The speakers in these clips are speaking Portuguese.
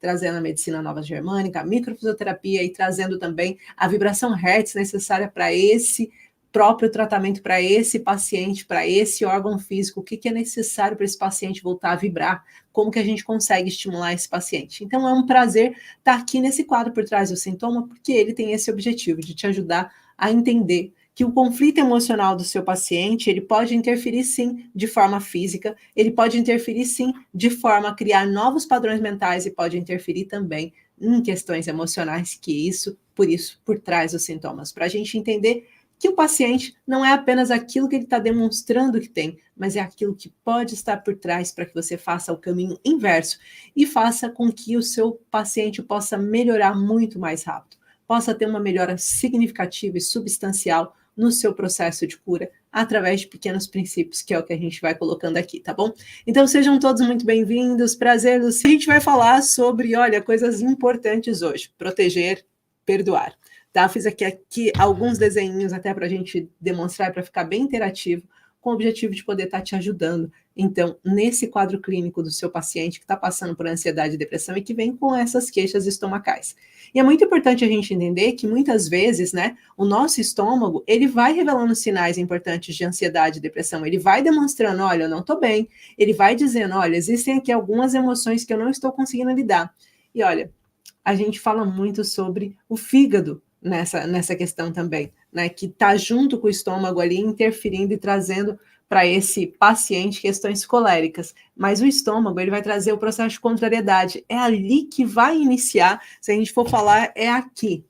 trazendo a medicina nova germânica, a microfisioterapia e trazendo também a vibração Hertz necessária para esse próprio tratamento, para esse paciente, para esse órgão físico, o que é necessário para esse paciente voltar a vibrar, como que a gente consegue estimular esse paciente. Então é um prazer estar aqui nesse quadro por trás do sintoma, porque ele tem esse objetivo de te ajudar a entender que o conflito emocional do seu paciente, ele pode interferir sim de forma física, ele pode interferir sim de forma a criar novos padrões mentais e pode interferir também em questões emocionais, por trás dos sintomas, para a gente entender que o paciente não é apenas aquilo que ele está demonstrando que tem, mas é aquilo que pode estar por trás para que você faça o caminho inverso e faça com que o seu paciente possa melhorar muito mais rápido, possa ter uma melhora significativa e substancial no seu processo de cura, através de pequenos princípios, que é o que a gente vai colocando aqui, tá bom? Então, sejam todos muito bem-vindos, prazer, Luci. A gente vai falar sobre, olha, coisas importantes hoje, proteger, perdoar, tá? Fiz aqui alguns desenhinhos até para a gente demonstrar, para ficar bem interativo, com o objetivo de poder estar te ajudando, então, nesse quadro clínico do seu paciente que está passando por ansiedade e depressão e que vem com essas queixas estomacais. E é muito importante a gente entender que muitas vezes, né, o nosso estômago, ele vai revelando sinais importantes de ansiedade e depressão, ele vai demonstrando, olha, eu não estou bem, ele vai dizendo, olha, existem aqui algumas emoções que eu não estou conseguindo lidar. E olha, a gente fala muito sobre o fígado nessa questão também, né, que está junto com o estômago ali, interferindo e trazendo para esse paciente questões coléricas, mas o estômago, ele vai trazer o processo de contrariedade, é ali que vai iniciar, se a gente for falar, é aqui,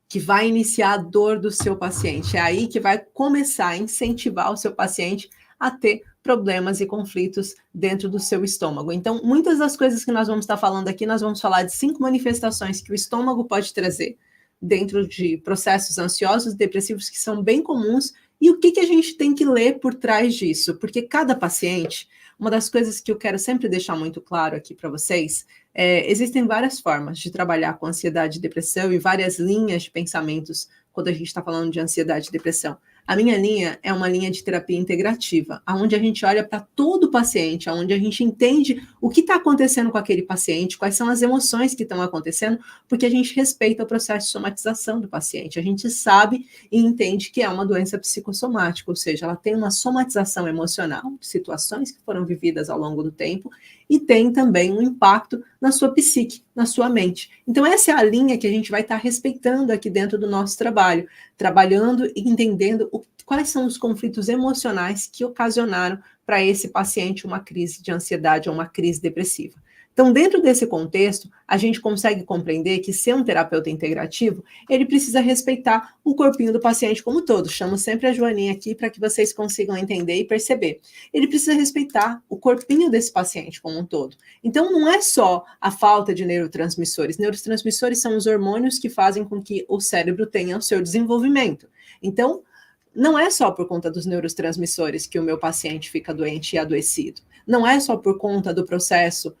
que vai iniciar a dor do seu paciente, é aí que vai começar a incentivar o seu paciente a ter problemas e conflitos dentro do seu estômago. Então, muitas das coisas que nós vamos estar falando aqui, nós vamos falar de 5 manifestações que o estômago pode trazer dentro de processos ansiosos e depressivos que são bem comuns. E o que a gente tem que ler por trás disso? Porque cada paciente, uma das coisas que eu quero sempre deixar muito claro aqui para vocês, existem várias formas de trabalhar com ansiedade e depressão e várias linhas de pensamentos quando a gente está falando de ansiedade e depressão. A minha linha é uma linha de terapia integrativa, onde a gente olha para todo o paciente, onde a gente entende o que está acontecendo com aquele paciente, quais são as emoções que estão acontecendo, porque a gente respeita o processo de somatização do paciente. A gente sabe e entende que é uma doença psicossomática, ou seja, ela tem uma somatização emocional de situações que foram vividas ao longo do tempo e tem também um impacto na sua psique, na sua mente. Então, essa é a linha que a gente vai estar respeitando aqui dentro do nosso trabalho, trabalhando e entendendo quais são os conflitos emocionais que ocasionaram para esse paciente uma crise de ansiedade ou uma crise depressiva. Então, dentro desse contexto, a gente consegue compreender que ser um terapeuta integrativo, ele precisa respeitar o corpinho do paciente como um todo. Chamo sempre a Joaninha aqui para que vocês consigam entender e perceber. Ele precisa respeitar o corpinho desse paciente como um todo. Então, não é só a falta de neurotransmissores. Neurotransmissores são os hormônios que fazem com que o cérebro tenha o seu desenvolvimento. Então, não é só por conta dos neurotransmissores que o meu paciente fica doente e adoecido. Não é só por conta do processo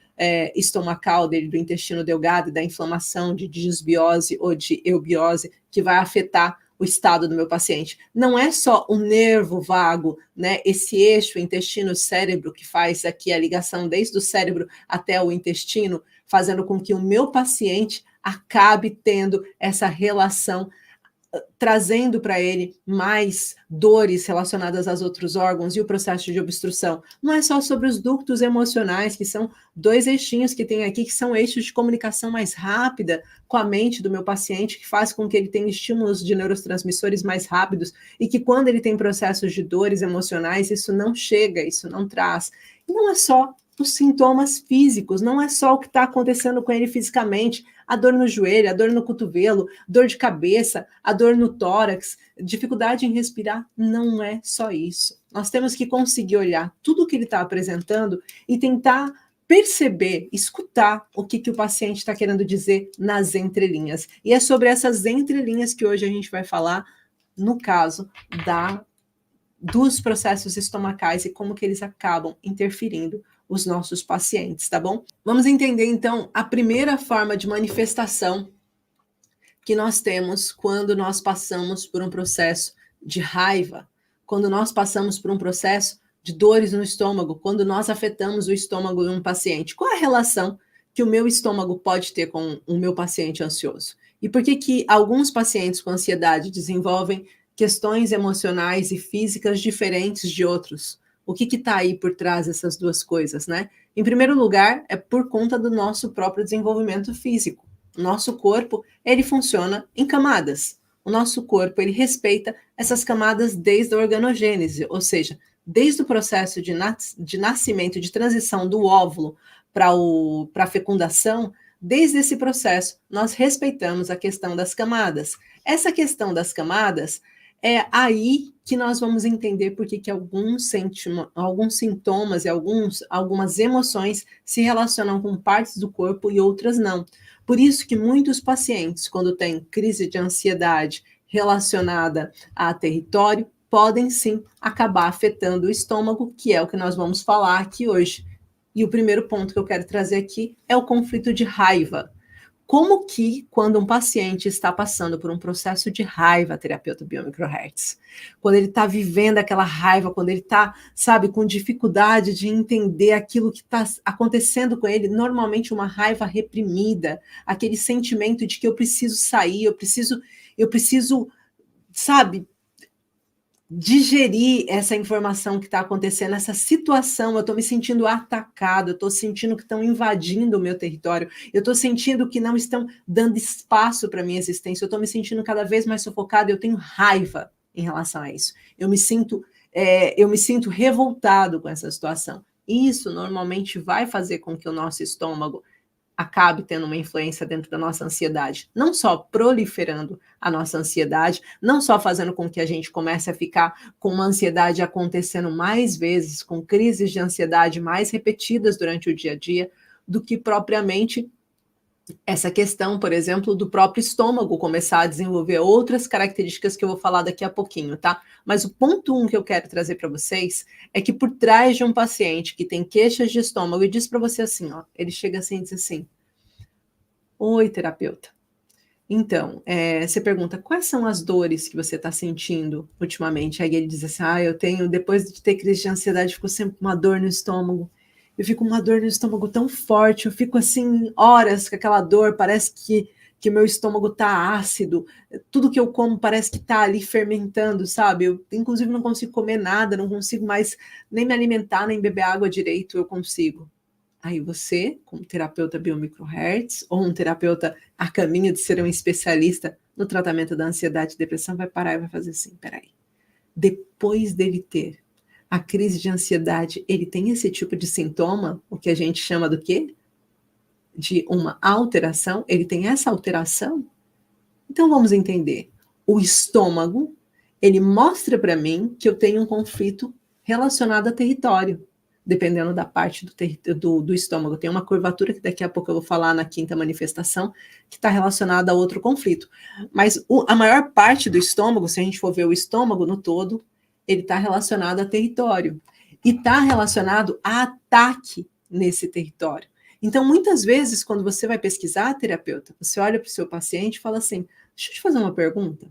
estomacal dele, do intestino delgado e da inflamação de disbiose ou de eubiose que vai afetar o estado do meu paciente. Não é só o nervo vago, né, esse eixo intestino-cérebro que faz aqui a ligação desde o cérebro até o intestino, fazendo com que o meu paciente acabe tendo essa relação, trazendo para ele mais dores relacionadas aos outros órgãos e o processo de obstrução. Não é só sobre os ductos emocionais, que são 2 eixinhos que tem aqui, que são eixos de comunicação mais rápida com a mente do meu paciente, que faz com que ele tenha estímulos de neurotransmissores mais rápidos e que quando ele tem processos de dores emocionais, isso não chega, isso não traz. E não é só os sintomas físicos, não é só o que está acontecendo com ele fisicamente, a dor no joelho, a dor no cotovelo, dor de cabeça, a dor no tórax, dificuldade em respirar, não é só isso. Nós temos que conseguir olhar tudo o que ele está apresentando e tentar perceber, escutar o que o paciente está querendo dizer nas entrelinhas. E é sobre essas entrelinhas que hoje a gente vai falar no caso dos processos estomacais e como que eles acabam interferindo os nossos pacientes, tá bom? Vamos entender, então, a primeira forma de manifestação que nós temos quando nós passamos por um processo de raiva, quando nós passamos por um processo de dores no estômago, quando nós afetamos o estômago de um paciente. Qual a relação que o meu estômago pode ter com o meu paciente ansioso? E por que que alguns pacientes com ansiedade desenvolvem questões emocionais e físicas diferentes de outros? O que está aí por trás dessas duas coisas, né? Em primeiro lugar, é por conta do nosso próprio desenvolvimento físico. O nosso corpo, ele funciona em camadas. O nosso corpo, ele respeita essas camadas desde a organogênese, ou seja, desde o processo de nascimento, de transição do óvulo para a fecundação, desde esse processo, nós respeitamos a questão das camadas. Essa questão das camadas é aí que nós vamos entender por que alguns sintomas e algumas emoções se relacionam com partes do corpo e outras não. Por isso que muitos pacientes, quando têm crise de ansiedade relacionada a território, podem sim acabar afetando o estômago, que é o que nós vamos falar aqui hoje. E o primeiro ponto que eu quero trazer aqui é o conflito de raiva. Como que, quando um paciente está passando por um processo de raiva, terapeuta biomicrohertz, quando ele está vivendo aquela raiva, quando ele está, sabe, com dificuldade de entender aquilo que está acontecendo com ele, normalmente uma raiva reprimida, aquele sentimento de que eu preciso sair, eu preciso, sabe, digerir essa informação que está acontecendo, essa situação, eu estou me sentindo atacado, eu estou sentindo que estão invadindo o meu território, eu estou sentindo que não estão dando espaço para a minha existência, eu estou me sentindo cada vez mais sufocado, eu tenho raiva em relação a isso, eu me sinto revoltado com essa situação. Isso normalmente vai fazer com que o nosso estômago acabe tendo uma influência dentro da nossa ansiedade, não só proliferando a nossa ansiedade, não só fazendo com que a gente comece a ficar com uma ansiedade acontecendo mais vezes, com crises de ansiedade mais repetidas durante o dia a dia, do que propriamente essa questão, por exemplo, do próprio estômago começar a desenvolver outras características que eu vou falar daqui a pouquinho, tá? Mas o ponto 1 que eu quero trazer para vocês é que por trás de um paciente que tem queixas de estômago e diz para você assim, ó, ele chega assim e diz assim: oi, terapeuta. Então, você pergunta, quais são as dores que você está sentindo ultimamente? Aí ele diz assim, eu tenho, depois de ter crise de ansiedade, fico sempre com uma dor no estômago. Eu fico com uma dor no estômago tão forte, eu fico assim, horas com aquela dor, parece que meu estômago está ácido, tudo que eu como parece que está ali fermentando, sabe? Eu, inclusive, não consigo comer nada, não consigo mais nem me alimentar, nem beber água direito, eu consigo. Aí você, como terapeuta biomicrohertz, ou um terapeuta a caminho de ser um especialista no tratamento da ansiedade e depressão, vai parar e vai fazer assim, peraí. Depois dele ter a crise de ansiedade, ele tem esse tipo de sintoma, o que a gente chama do quê? De uma alteração, ele tem essa alteração? Então vamos entender. O estômago, ele mostra para mim que eu tenho um conflito relacionado a território, dependendo da parte do estômago. Tem uma curvatura que daqui a pouco eu vou falar na quinta manifestação, que está relacionada a outro conflito. Mas a maior parte do estômago, se a gente for ver o estômago no todo, ele está relacionado a território. E está relacionado a ataque nesse território. Então, muitas vezes, quando você vai pesquisar, terapeuta, você olha para o seu paciente e fala assim, deixa eu te fazer uma pergunta.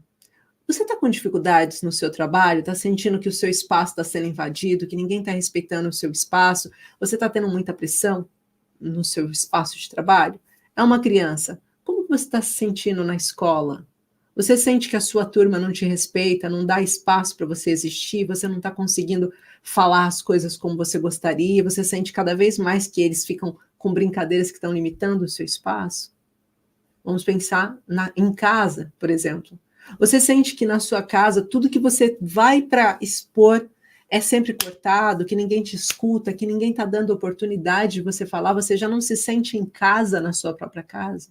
Você está com dificuldades no seu trabalho? Está sentindo que o seu espaço está sendo invadido, que ninguém está respeitando o seu espaço? Você está tendo muita pressão no seu espaço de trabalho? É uma criança. Como você está se sentindo na escola? Você sente que a sua turma não te respeita, não dá espaço para você existir, você não está conseguindo falar as coisas como você gostaria, você sente cada vez mais que eles ficam com brincadeiras que estão limitando o seu espaço? Vamos pensar em casa, por exemplo. Você sente que na sua casa tudo que você vai para expor é sempre cortado, que ninguém te escuta, que ninguém está dando oportunidade de você falar, você já não se sente em casa na sua própria casa?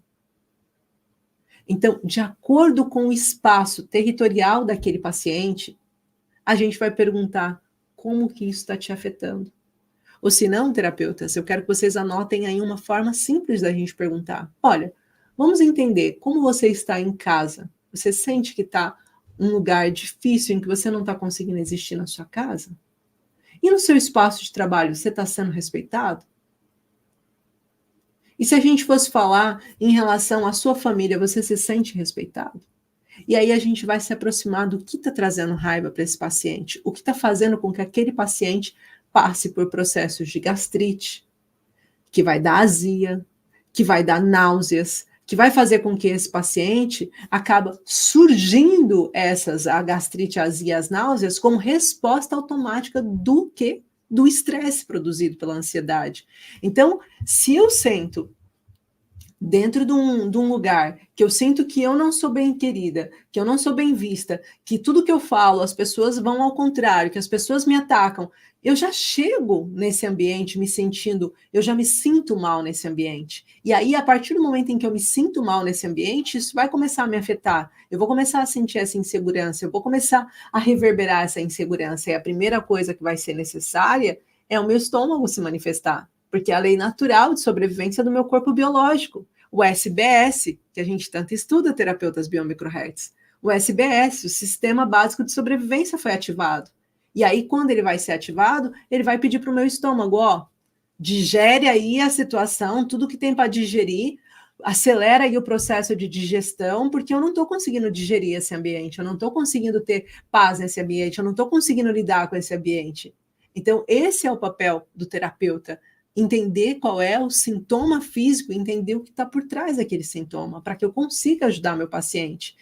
Então, de acordo com o espaço territorial daquele paciente, a gente vai perguntar como que isso está te afetando. Ou se não, terapeutas, eu quero que vocês anotem aí uma forma simples da gente perguntar. Olha, vamos entender como você está em casa. Você sente que está um lugar difícil em que você não está conseguindo existir na sua casa? E no seu espaço de trabalho, você está sendo respeitado? E se a gente fosse falar em relação à sua família, você se sente respeitado? E aí a gente vai se aproximar do que está trazendo raiva para esse paciente, o que está fazendo com que aquele paciente passe por processos de gastrite, que vai dar azia, que vai dar náuseas, que vai fazer com que esse paciente acaba surgindo a gastrite, a azia, as náuseas como resposta automática do quê? Do estresse produzido pela ansiedade. Então, se eu sento dentro de um lugar que eu sinto que eu não sou bem querida, que eu não sou bem vista, que tudo que eu falo, as pessoas vão ao contrário, que as pessoas me atacam, eu já chego nesse ambiente me sentindo, eu já me sinto mal nesse ambiente. E aí, a partir do momento em que eu me sinto mal nesse ambiente, isso vai começar a me afetar. Eu vou começar a sentir essa insegurança, eu vou começar a reverberar essa insegurança. E a primeira coisa que vai ser necessária é o meu estômago se manifestar, porque é a lei natural de sobrevivência do meu corpo biológico. O SBS, que a gente tanto estuda, terapeutas biomicrohertz, o SBS, o Sistema Básico de Sobrevivência, foi ativado. E aí, quando ele vai ser ativado, ele vai pedir para o meu estômago, ó, digere aí a situação, tudo que tem para digerir, acelera aí o processo de digestão, porque eu não estou conseguindo digerir esse ambiente, eu não estou conseguindo ter paz nesse ambiente, eu não estou conseguindo lidar com esse ambiente. Então, esse é o papel do terapeuta, entender qual é o sintoma físico, entender o que está por trás daquele sintoma, para que eu consiga ajudar meu paciente.